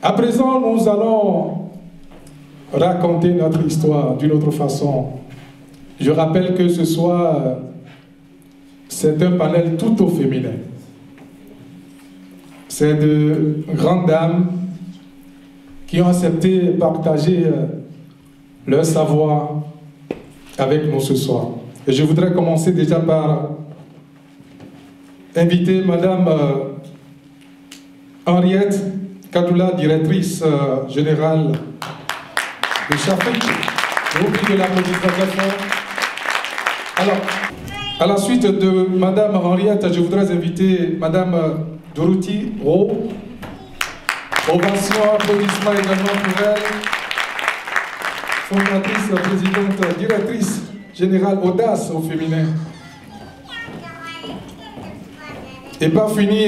À présent, nous allons raconter notre histoire d'une autre façon. Je rappelle que ce soir, c'est un panel tout au féminin. C'est de grandes dames qui ont accepté de partager leur savoir avec nous ce soir. Et je voudrais commencer déjà par inviter Madame Henriette Kandoula, directrice générale de Chafrique. Je vous prie de l'applaudir très fort. Alors, à la suite de Madame Henriette, je voudrais inviter Madame Dorothy Rowe. Ovation, applaudissements également pour elle. Fondatrice, présidente, directrice générale Audace au féminin. Et pas fini,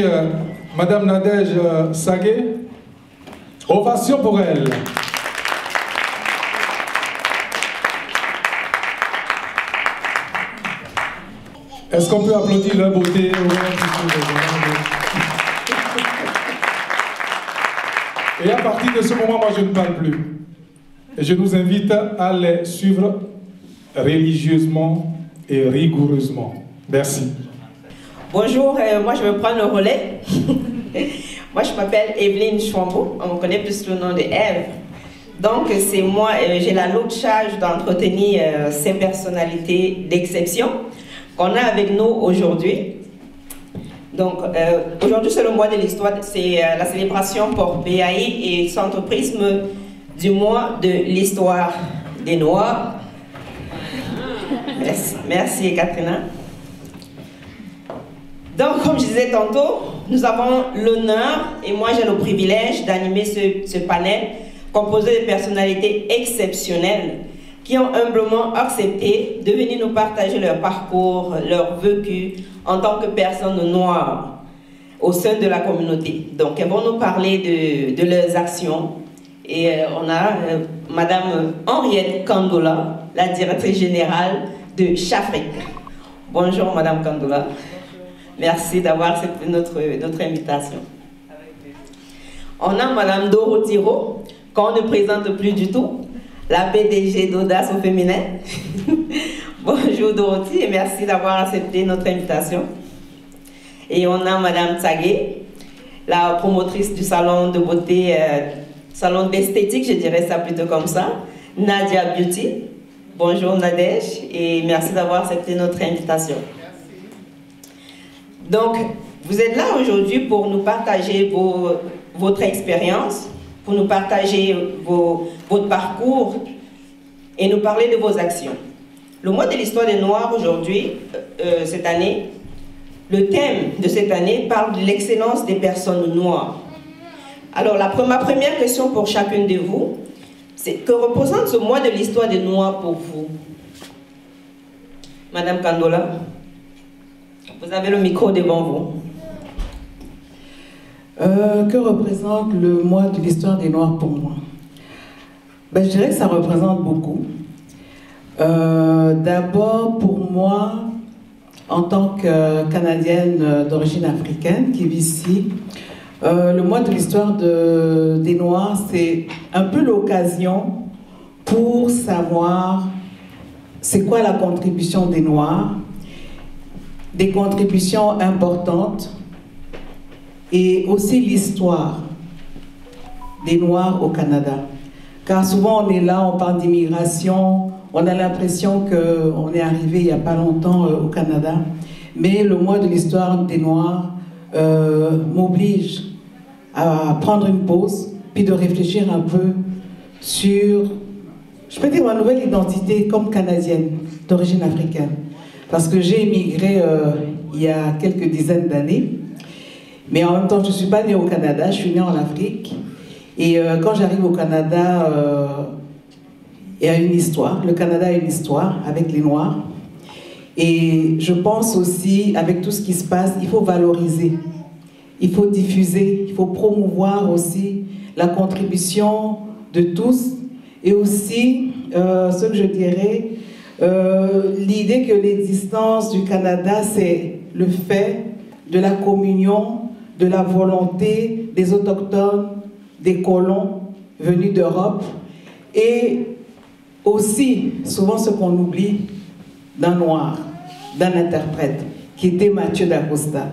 Madame Nadège Sagué. Ovation pour elle. Est-ce qu'on peut applaudir leur beauté? Et à partir de ce moment, moi je ne parle plus. Et je nous invite à les suivre religieusement et rigoureusement. Merci. Bonjour, moi je vais prendre le relais. Moi je m'appelle Evelyne Chouambo, on me connaît plus sous le nom de Ève. Donc c'est moi, j'ai la lourde charge d'entretenir ces personnalités d'exception qu'on a avec nous aujourd'hui. Donc aujourd'hui c'est le mois de l'histoire, c'est la célébration pour BAI et Centre Prisme du mois de l'histoire des Noirs. Merci Katrina. Donc, comme je disais tantôt, nous avons l'honneur, et moi j'ai le privilège d'animer ce panel composé de personnalités exceptionnelles qui ont humblement accepté de venir nous partager leur parcours, leur vécu en tant que personnes noires au sein de la communauté. Donc, elles vont nous parler de leurs actions. Et on a Madame Henriette Kandoula, la directrice générale de Chafrique. Bonjour Madame Kandoula. Merci d'avoir accepté notre invitation. On a Madame Dorothy Rowe, qu'on ne présente plus du tout, la PDG d'Audace au féminin. Bonjour Dorothy et merci d'avoir accepté notre invitation. Et on a Madame Tsagé, la promotrice du salon de beauté, salon d'esthétique, je dirais ça plutôt comme ça, Nadia Beauty. Bonjour Nadège et merci d'avoir accepté notre invitation. Donc, vous êtes là aujourd'hui pour nous partager votre expérience, pour nous partager votre parcours et nous parler de vos actions. Le mois de l'histoire des Noirs aujourd'hui, cette année, le thème de cette année parle de l'excellence des personnes noires. Alors, ma première question pour chacune de vous, c'est que représente ce mois de l'histoire des Noirs pour vous? Madame Kandoula, vous avez le micro devant vous. Que représente le mois de l'histoire des Noirs pour moi? Je dirais que ça représente beaucoup. D'abord, pour moi, en tant que Canadienne d'origine africaine qui vit ici, le mois de l'histoire des Noirs, c'est un peu l'occasion pour savoir c'est quoi la contribution des Noirs, des contributions importantes et aussi l'histoire des Noirs au Canada. Car souvent on est là, on parle d'immigration, on a l'impression qu'on est arrivé il n'y a pas longtemps au Canada, mais le mois de l'histoire des Noirs m'oblige à prendre une pause, puis de réfléchir un peu sur, je peux dire, ma nouvelle identité comme Canadienne d'origine africaine. Parce que j'ai émigré il y a quelques dizaines d'années, mais en même temps je ne suis pas née au Canada, je suis née en Afrique. Et quand j'arrive au Canada, il y a une histoire, le Canada a une histoire avec les Noirs. Et je pense aussi, avec tout ce qui se passe, il faut valoriser, il faut diffuser, il faut promouvoir aussi la contribution de tous. Et aussi, ce que je dirais, l'idée que l'existence du Canada, c'est le fait de la communion, de la volonté des Autochtones des colons venus d'Europe et aussi, souvent ce qu'on oublie, d'un noir, d'un interprète, qui était Mathieu d'Acosta.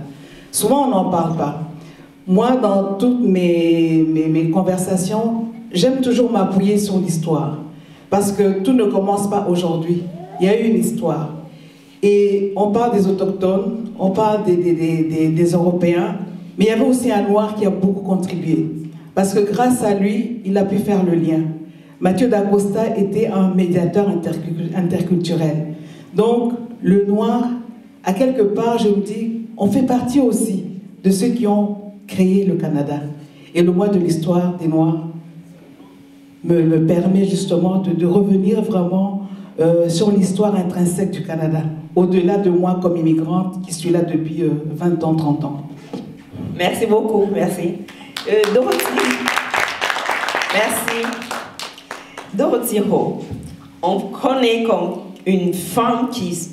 Souvent on n'en parle pas. Moi, dans toutes mes conversations, j'aime toujours m'appuyer sur l'histoire. Parce que tout ne commence pas aujourd'hui. Il y a eu une histoire. Et on parle des autochtones, on parle des Européens, mais il y avait aussi un noir qui a beaucoup contribué. Parce que grâce à lui, il a pu faire le lien. Mathieu d'Acosta était un médiateur interculturel. Donc, le noir, à quelque part, je me dis, on fait partie aussi de ceux qui ont créé le Canada. Et le mois de l'histoire des Noirs me permet justement de revenir vraiment sur l'histoire intrinsèque du Canada, au-delà de moi comme immigrante qui suis là depuis 20 ans, 30 ans. Merci beaucoup, merci. Dorothy, merci. Dorothy Ho, on connaît comme une femme qui se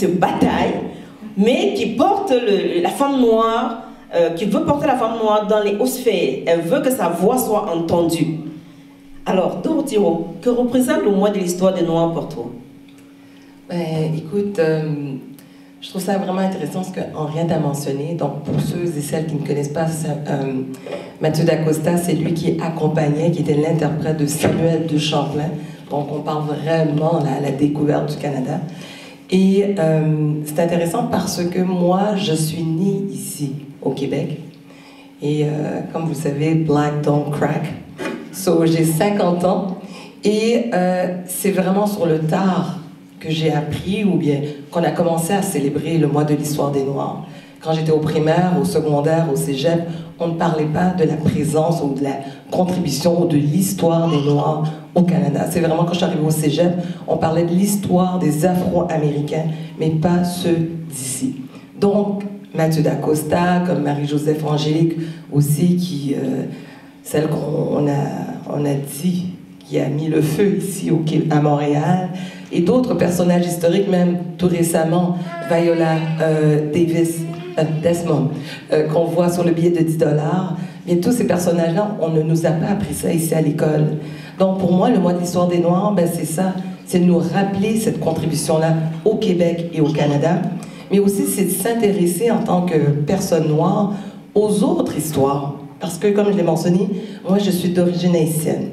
bataille, mais qui porte la femme noire, qui veut porter la femme noire dans les hautes sphères. Elle veut que sa voix soit entendue. Alors, Dorothy Ho, que représente le mois de l'histoire des Noirs pour toi? Écoute, je trouve ça vraiment intéressant ce qu'Henriette a mentionné. Donc, pour ceux et celles qui ne connaissent pas Mathieu d'Acosta, c'est lui qui accompagnait, qui était l'interprète de Samuel de Champlain. Donc, on parle vraiment à la découverte du Canada. Et c'est intéressant parce que moi, je suis née ici, au Québec. Et comme vous savez, Black don't crack. So, j'ai 50 ans. Et c'est vraiment sur le tard que j'ai appris, ou bien qu'on a commencé à célébrer le mois de l'histoire des Noirs. Quand j'étais au primaire, au secondaire, au cégep, on ne parlait pas de la présence ou de la contribution ou de l'histoire des Noirs au Canada. C'est vraiment quand je suis arrivée au cégep, on parlait de l'histoire des Afro-Américains, mais pas ceux d'ici. Donc, Mathieu d'Acosta, comme Marie-Joseph Angélique aussi, celle qu'on a dit, qui a mis le feu ici à Montréal, et d'autres personnages historiques, même tout récemment, Viola Desmond, qu'on voit sur le billet de 10 $. Bien, tous ces personnages-là, on ne nous a pas appris ça ici à l'école. Donc, pour moi, le mois de l'histoire des Noirs, ben, c'est ça, c'est de nous rappeler cette contribution-là au Québec et au Canada, mais aussi c'est de s'intéresser en tant que personne noire aux autres histoires. Parce que, comme je l'ai mentionné, moi, je suis d'origine haïtienne.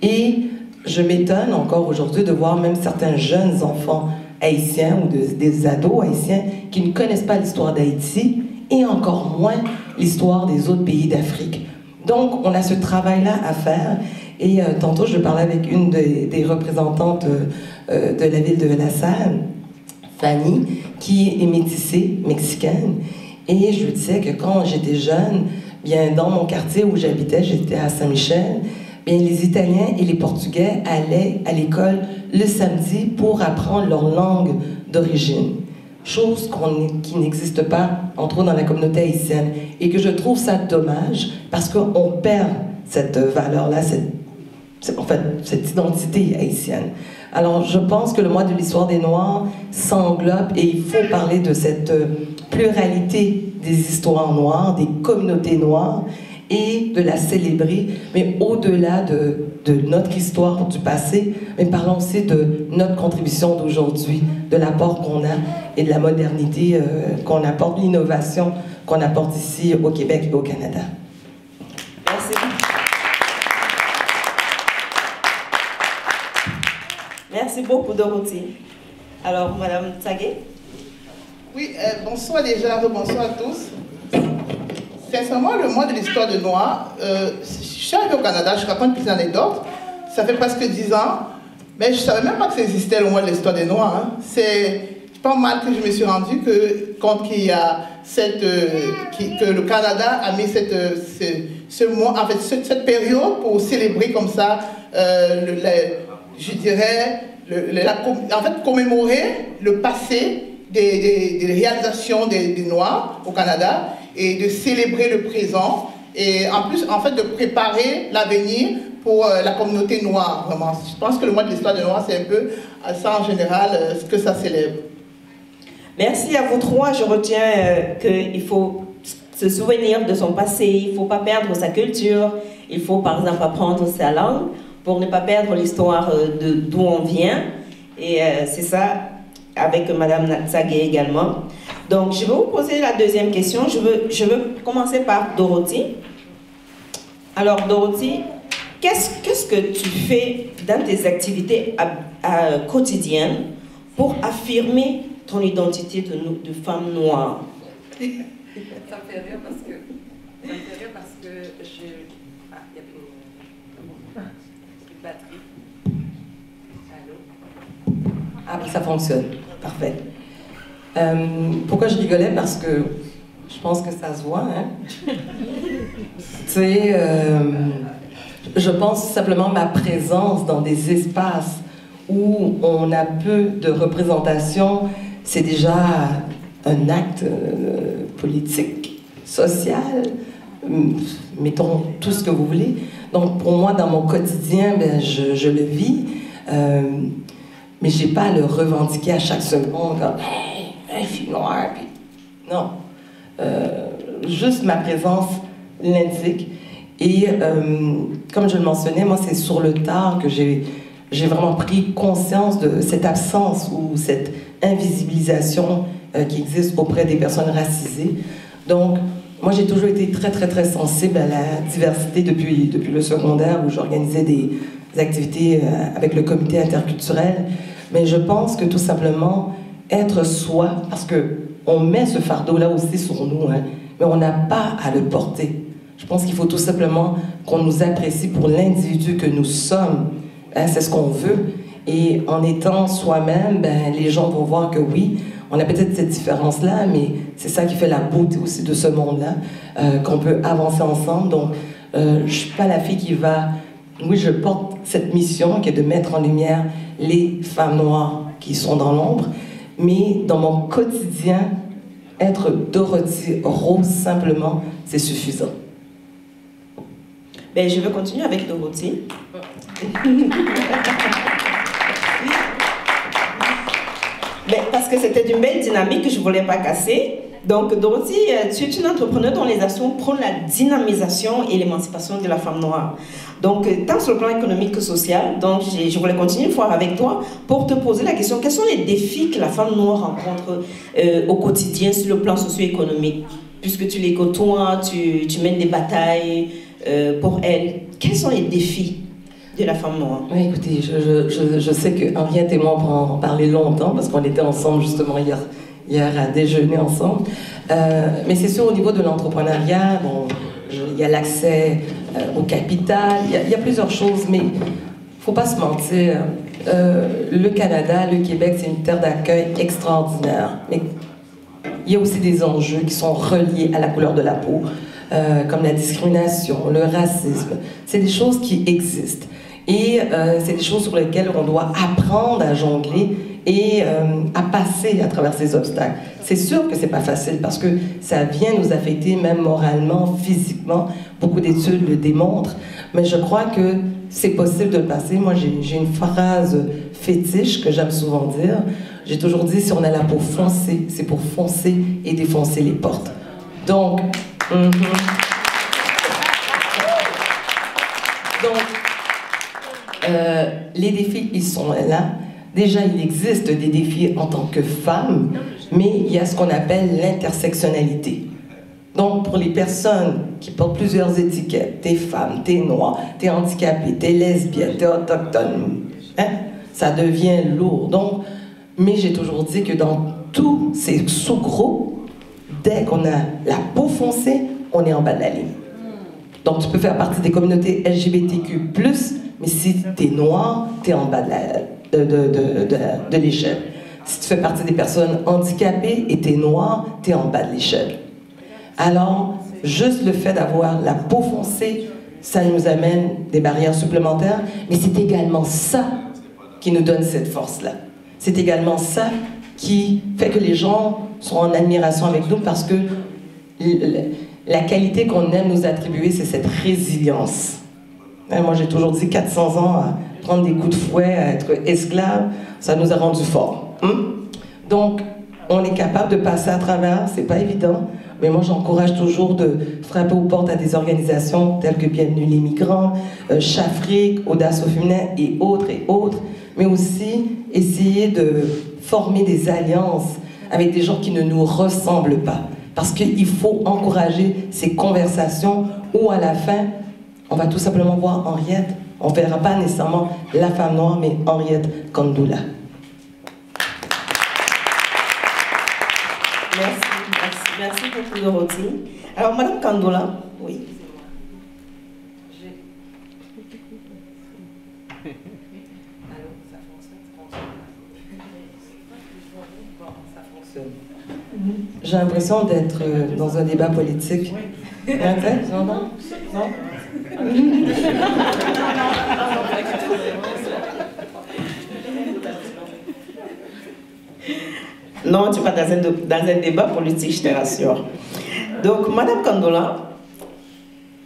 Et je m'étonne encore aujourd'hui de voir même certains jeunes enfants haïtiens ou des ados haïtiens qui ne connaissent pas l'histoire d'Haïti et encore moins l'histoire des autres pays d'Afrique. Donc, on a ce travail-là à faire. Et tantôt, je parlais avec une des représentantes de la ville de La Salle, Fanny, qui est métissée, mexicaine. Et je lui disais que quand j'étais jeune, bien, dans mon quartier où j'habitais, j'étais à Saint-Michel, bien, les Italiens et les Portugais allaient à l'école le samedi pour apprendre leur langue d'origine. Chose qui n'existe pas, entre autres, dans la communauté haïtienne. Et que je trouve ça dommage, parce qu'on perd cette valeur-là, en fait, cette identité haïtienne. Alors, je pense que le mois de l'histoire des Noirs s'englobe, et il faut parler de cette pluralité des histoires noires, des communautés noires, et de la célébrer, mais au-delà de notre histoire du passé, mais parlons aussi de notre contribution d'aujourd'hui, de l'apport qu'on a et de la modernité qu'on apporte, l'innovation qu'on apporte ici au Québec et au Canada. Merci. Merci beaucoup, Dorothy. Alors, Madame Tsagé. Oui, bonsoir déjà, bonsoir à tous. Sincèrement, le mois de l'histoire des Noirs, je suis arrivée au Canada, je raconte une petite anecdote. Ça fait presque 10 ans, mais je ne savais même pas que ça existait le mois de l'histoire des Noirs. Hein. C'est pas mal que je me suis rendu compte qu'il y a que le Canada a mis ce mois, en fait, cette période pour célébrer comme ça, je dirais, en fait, commémorer le passé des réalisations des Noirs au Canada et de célébrer le présent et en plus, en fait, de préparer l'avenir pour la communauté noire, vraiment. Je pense que le mois de l'histoire des Noirs, c'est un peu ça en général, ce que ça célèbre. Merci à vous trois. Je retiens qu'il faut se souvenir de son passé, il ne faut pas perdre sa culture, il faut par exemple apprendre sa langue pour ne pas perdre l'histoire d'où on vient. Et c'est ça avec Madame Natsagé également. Donc je vais vous poser la deuxième question. Je veux commencer par Dorothy. Alors Dorothy, qu'est-ce que tu fais dans tes activités quotidiennes pour affirmer ton identité de femme noire? Ça me fait rire parce que je... Ah, il y a une batterie. Allô? Ah, ça fonctionne. Parfait. Pourquoi je rigolais? Parce que je pense que ça se voit, hein? Tu sais, je pense simplement ma présence dans des espaces où on a peu de représentation, c'est déjà un acte politique, social, mettons tout ce que vous voulez. Donc pour moi, dans mon quotidien, ben, je le vis, mais je n'ai pas à le revendiquer à chaque seconde comme « Hey, fille noire », puis non. Juste ma présence l'indique. Et comme je le mentionnais, moi, c'est sur le tard que j'ai vraiment pris conscience de cette absence ou cette invisibilisation qui existe auprès des personnes racisées. Donc, moi, j'ai toujours été très, très, très sensible à la diversité depuis le secondaire où j'organisais des activités avec le comité interculturel. Mais je pense que tout simplement, être soi, parce qu'on met ce fardeau-là aussi sur nous, hein, mais on n'a pas à le porter. Je pense qu'il faut tout simplement qu'on nous apprécie pour l'individu que nous sommes. Hein, c'est ce qu'on veut. Et en étant soi-même, ben, les gens vont voir que oui, on a peut-être cette différence-là, mais c'est ça qui fait la beauté aussi de ce monde-là, qu'on peut avancer ensemble. Donc, je ne suis pas la fille qui va... Oui, je porte cette mission qui est de mettre en lumière les femmes noires qui sont dans l'ombre, mais dans mon quotidien, être Dorothy Rose simplement, c'est suffisant. Ben, je vais continuer avec Dorothy. Mais parce que c'était une belle dynamique que je ne voulais pas casser. Donc, Dorothy, tu es une entrepreneure dont les actions prônent la dynamisation et l'émancipation de la femme noire. Donc, tant sur le plan économique que social. Donc, je voulais continuer une fois avec toi pour te poser la question, quels sont les défis que la femme noire rencontre au quotidien sur le plan socio-économique? Puisque tu les côtoies, tu mènes des batailles pour elle. Quels sont les défis de la femme noire? Oui, écoutez, je sais que Henriette et moi, on peut en parler longtemps parce qu'on était ensemble justement hier à déjeuner ensemble. Mais c'est sûr, au niveau de l'entrepreneuriat, bon, il y a l'accès au capital, il y a plusieurs choses, mais il ne faut pas se mentir. Le Canada, le Québec, c'est une terre d'accueil extraordinaire. Mais il y a aussi des enjeux qui sont reliés à la couleur de la peau, comme la discrimination, le racisme. C'est des choses qui existent. Et c'est des choses sur lesquelles on doit apprendre à jongler et à passer à travers ces obstacles. C'est sûr que c'est pas facile parce que ça vient nous affecter même moralement, physiquement. Beaucoup d'études le démontrent. Mais je crois que c'est possible de le passer. Moi, j'ai une phrase fétiche que j'aime souvent dire. J'ai toujours dit, si on a la peau foncée, c'est pour foncer et défoncer les portes. Donc, les défis, ils sont là. Déjà, il existe des défis en tant que femme, mais il y a ce qu'on appelle l'intersectionnalité. Donc, pour les personnes qui portent plusieurs étiquettes, t'es femme, t'es noire, t'es handicapée, t'es lesbienne, t'es autochtone, hein, ça devient lourd. Donc, mais j'ai toujours dit que dans tous ces sous-groupes, dès qu'on a la peau foncée, on est en bas de la ligne. Donc, tu peux faire partie des communautés LGBTQ+, mais si t'es noir, t'es en bas de l'échelle. Si tu fais partie des personnes handicapées et t'es noir, t'es en bas de l'échelle. Alors, juste le fait d'avoir la peau foncée, ça nous amène des barrières supplémentaires, mais c'est également ça qui nous donne cette force-là. C'est également ça qui fait que les gens sont en admiration avec nous parce que la qualité qu'on aime nous attribuer, c'est cette résilience. Moi, j'ai toujours dit 400 ans à prendre des coups de fouet, à être esclave, ça nous a rendus forts. Donc, on est capable de passer à travers, c'est pas évident. Mais moi, j'encourage toujours de frapper aux portes à des organisations telles que Bienvenue les migrants, Chafrique, Audace au féminin et autres, mais aussi essayer de former des alliances avec des gens qui ne nous ressemblent pas. Parce qu'il faut encourager ces conversations où, à la fin, on va tout simplement voir Henriette. On ne verra pas nécessairement la femme noire, mais Henriette Kandoula. Merci beaucoup, Dorothy. Alors, Madame Kandoula, oui. J'ai l'impression d'être dans un débat politique. Oui. Non? Non, tu n'es pas dans un débat politique, je te rassure. Donc, Madame Kandoula,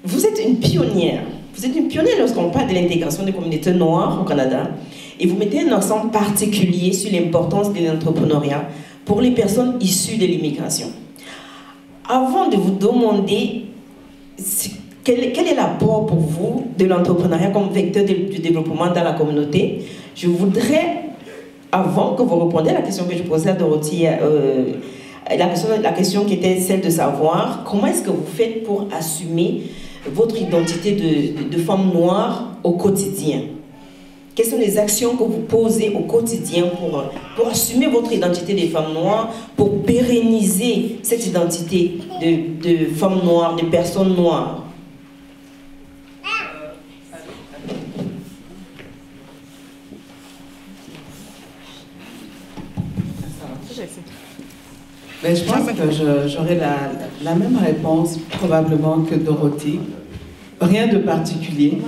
vous êtes une pionnière. Vous êtes une pionnière lorsqu'on parle de l'intégration des communautés noires au Canada. Et vous mettez un accent particulier sur l'importance de l'entrepreneuriat pour les personnes issues de l'immigration. Avant de vous demander quel est l'apport pour vous de l'entrepreneuriat comme vecteur du développement dans la communauté, je voudrais, avant que vous répondiez à la question que je posais à Dorothy, la question qui était celle de savoir comment est-ce que vous faites pour assumer votre identité de femme noire au quotidien. Quelles sont les actions que vous posez au quotidien pour assumer votre identité de femme noire, pour pérenniser cette identité de femme noire, de personne noire? Mais je pense que j'aurai la même réponse probablement que Dorothy. Rien de particulier.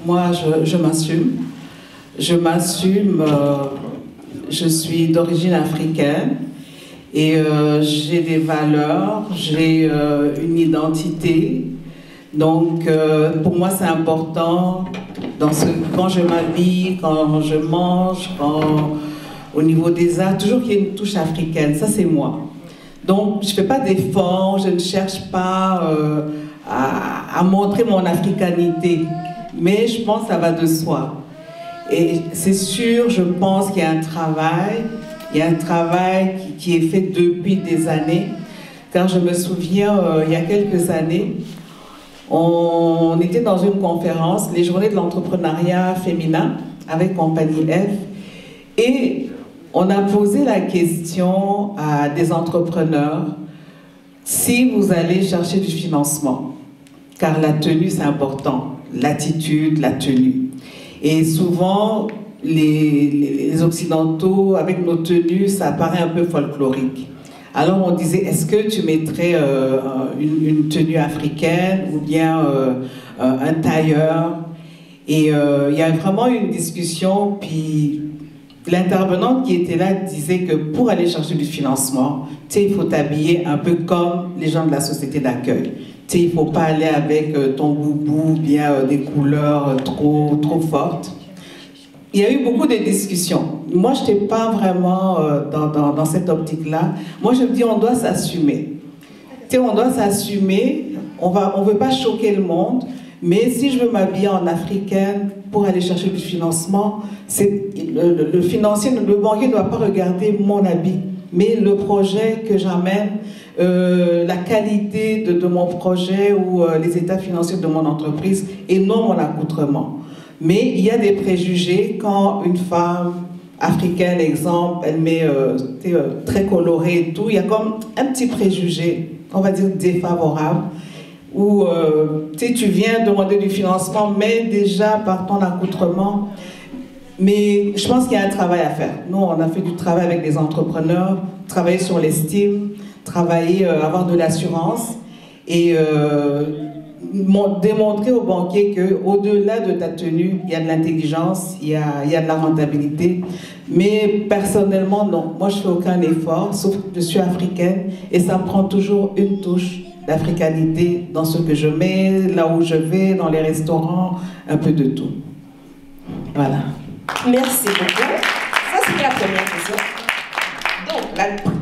Moi, je m'assume. Je m'assume, je suis d'origine africaine et j'ai des valeurs, j'ai une identité. Donc, pour moi, c'est important quand je m'habille, quand je mange, au niveau des arts, toujours qu'il y ait une touche africaine. Ça, c'est moi. Donc, je ne fais pas d'efforts, je ne cherche pas à montrer mon africanité. Mais je pense que ça va de soi. Et c'est sûr, je pense qu'il y a un travail qui est fait depuis des années. Car je me souviens, il y a quelques années, on était dans une conférence, les journées de l'entrepreneuriat féminin, avec Compagnie F, et on a posé la question à des entrepreneurs si vous allez chercher du financement, car la tenue c'est important, l'attitude, la tenue. Et souvent, les Occidentaux, avec nos tenues, ça paraît un peu folklorique. Alors on disait, est-ce que tu mettrais une tenue africaine ou bien un tailleur? Et il y a vraiment eu une discussion, puis l'intervenante qui était là disait que pour aller chercher du financement, il faut t'habiller un peu comme les gens de la société d'accueil. Il ne faut pas aller avec ton boubou, bien des couleurs trop fortes. Il y a eu beaucoup de discussions. Moi, je n'étais pas vraiment dans cette optique-là. Moi, je me dis, on doit s'assumer. On doit s'assumer, on ne veut pas choquer le monde, mais si je veux m'habiller en africaine pour aller chercher du financement, le financier, le banquier ne doit pas regarder mon habit, mais le projet que j'amène, la qualité de mon projet ou les états financiers de mon entreprise et non mon accoutrement. Mais il y a des préjugés quand une femme africaine, exemple, elle met très colorée et tout, il y a comme un petit préjugé, on va dire défavorable, où tu viens demander du financement, mais déjà par ton accoutrement. Mais je pense qu'il y a un travail à faire. Nous, on a fait du travail avec les entrepreneurs, travailler sur l'estime, travailler, avoir de l'assurance et démontrer aux banquiers qu'au-delà de ta tenue, il y a de l'intelligence, il y a de la rentabilité. Mais personnellement, non. Moi, je ne fais aucun effort, sauf que je suis africaine et ça me prend toujours une touche d'africanité dans ce que je mets, là où je vais, dans les restaurants, un peu de tout. Voilà. Merci beaucoup. Ça, c'était la première question. Donc,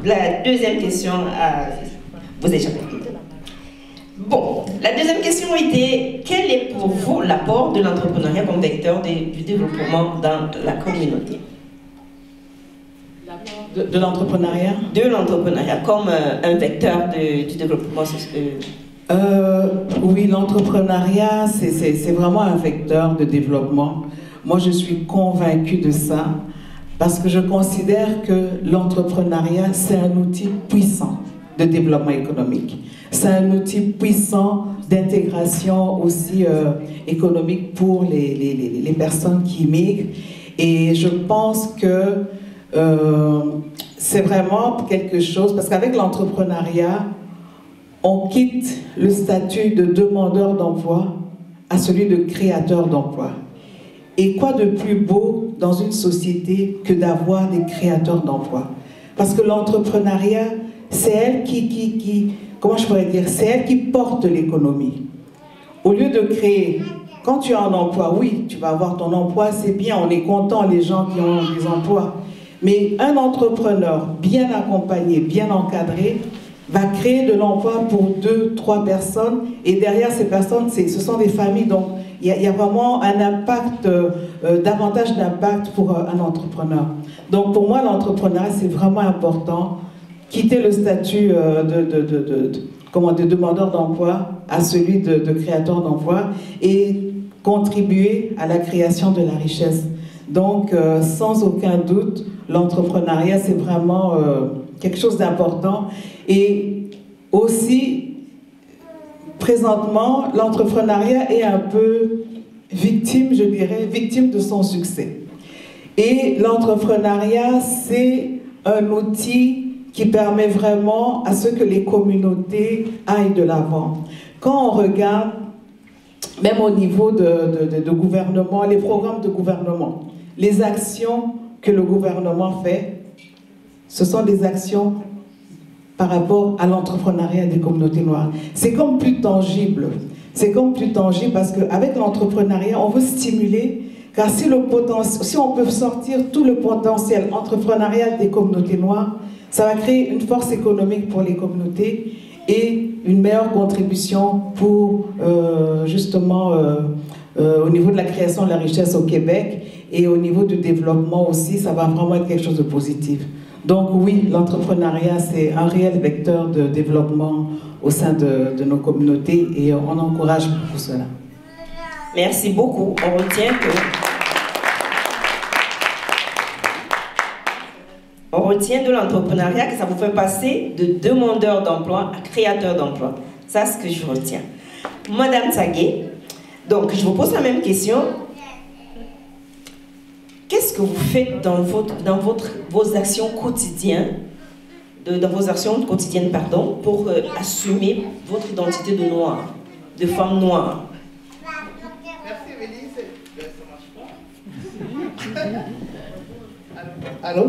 la deuxième question, vous échappez. Bon, la deuxième question était, quel est pour vous l'apport de l'entrepreneuriat comme vecteur du développement dans la communauté? De l'entrepreneuriat? De l'entrepreneuriat comme un vecteur du développement social. Oui, l'entrepreneuriat, c'est vraiment un vecteur de développement. Moi, je suis convaincue de ça parce que je considère que l'entrepreneuriat, c'est un outil puissant de développement économique. C'est un outil puissant d'intégration aussi économique pour les personnes qui migrent. Et je pense que c'est vraiment quelque chose, parce qu'avec l'entrepreneuriat, on quitte le statut de demandeur d'emploi à celui de créateur d'emploi. Et quoi de plus beau dans une société que d'avoir des créateurs d'emploi? Parce que l'entrepreneuriat, c'est elle comment je pourrais dire, c'est elle qui porte l'économie. Au lieu de créer, quand tu as un emploi, oui, tu vas avoir ton emploi, c'est bien, on est content, les gens qui ont des emplois. Mais un entrepreneur bien accompagné, bien encadré, va créer de l'emploi pour 2, 3 personnes. Et derrière ces personnes, ce sont des familles. Donc, il y a vraiment un impact, davantage d'impact pour un entrepreneur. Donc, pour moi, l'entrepreneuriat, c'est vraiment important. Quitter le statut de demandeur d'emploi à celui de créateur d'emploi et contribuer à la création de la richesse. Donc, sans aucun doute, l'entrepreneuriat, c'est vraiment quelque chose d'important. Et aussi, présentement, l'entrepreneuriat est un peu victime, je dirais, victime de son succès. Et l'entrepreneuriat, c'est un outil qui permet vraiment à ce que les communautés aillent de l'avant. Quand on regarde, même au niveau de gouvernement, les programmes de gouvernement, les actions que le gouvernement fait, ce sont des actions par rapport à l'entrepreneuriat des communautés noires. C'est comme plus tangible. C'est comme plus tangible parce qu'avec l'entrepreneuriat, on veut stimuler, car si on peut sortir tout le potentiel entrepreneurial des communautés noires, ça va créer une force économique pour les communautés et une meilleure contribution pour justement au niveau de la création de la richesse au Québec et au niveau du développement aussi, ça va vraiment être quelque chose de positif. Donc oui, l'entrepreneuriat, c'est un réel vecteur de développement au sein de nos communautés et on encourage pour cela. Merci beaucoup. On retient de l'entrepreneuriat que ça vous fait passer de demandeur d'emploi à créateur d'emploi. Ça, c'est ce que je retiens. Madame Tsagué, donc je vous pose la même question. Qu'est-ce que vous faites dans vos actions quotidiennes, pour assumer votre identité de noire, de femme noire? Merci, Émilie. Ça marche pas. Allô?